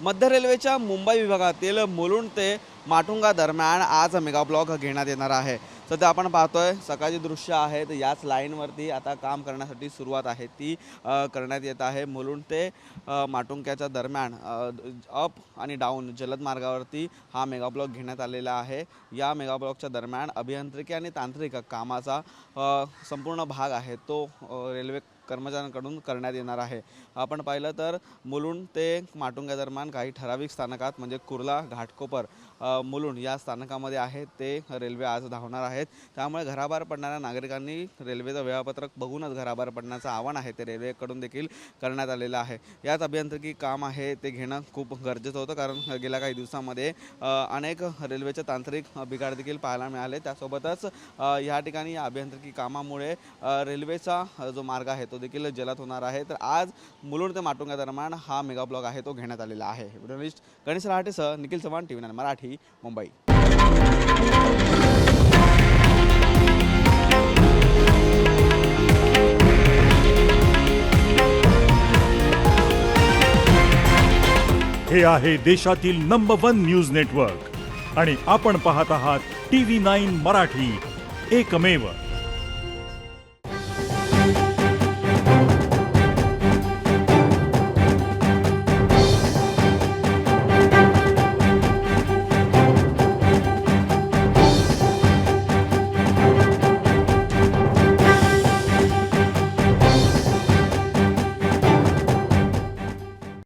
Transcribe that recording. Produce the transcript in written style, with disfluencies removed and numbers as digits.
मध्य रेल्वेच्या मुंबई विभागातील मुलुंड ते माटुंगा दरम्यान आज मेगा ब्लॉक घेण्यात येणार आहे। सध्या आपण पाहतोय सकाळची दृश्य आहेत, याच लाईनवरती आता काम करण्यासाठी सुरुवात आहे ती करण्यात येत आहे। मुलुंड ते माटुंग्याच्या दरम्यान अप आणि डाऊन जलद मार्गावरती हा मेगा ब्लॉक घेण्यात आलेला आहे। या मेगा ब्लॉकच्या दरम्यान अभियांत्रिकी आणि तांत्रिक कामाचा संपूर्ण भाग आहे तो रेल्वे कर्मचाऱ्यांकडून करण्यात येणार आहे। आपण पाहिलं तर मुलुंड ते माटुंगा दरम्यान काही ठराविक स्थानकात म्हणजे कुर्ला, घाटकोपर, मुलुंड या स्थानकामध्ये आहे ते रेल्वे आज धावणार आहेत। त्यामुळे घराबाहेर पडणाऱ्या नागरिकांनी रेल्वेचं वेळापत्रक बघूनच घराबाहेर पडण्याचं आवाहन आहे ते रेल्वेकडून देखील करण्यात आलेलं आहे। यात अभियांत्रिकी काम आहे ते घेणं खूप गरजेचं होतं, कारण गेल्या काही दिवसांमध्ये अनेक रेल्वेचे तांत्रिक बिघाड देखील पाहायला मिळाले। त्यासोबतच या ठिकाणी या अभियांत्रिकी कामामुळे रेल्वेचा जो मार्ग आहे तो देखील जलद होणार आहे। तर आज मुलुंड ते माटुंगा दरम्यान हा मेगा ब्लॉक आहे तो घेण्यात आलेला आहे। जर्नलिस्ट गणेश रहाटेसह निखिल चव्हाण, TV9 मराठी, मुंबई। हे आहे देशातील नंबर 1 न्यूज नेटवर्क आणि आपण पाहत आहात TV9 मराठी, एकमेव।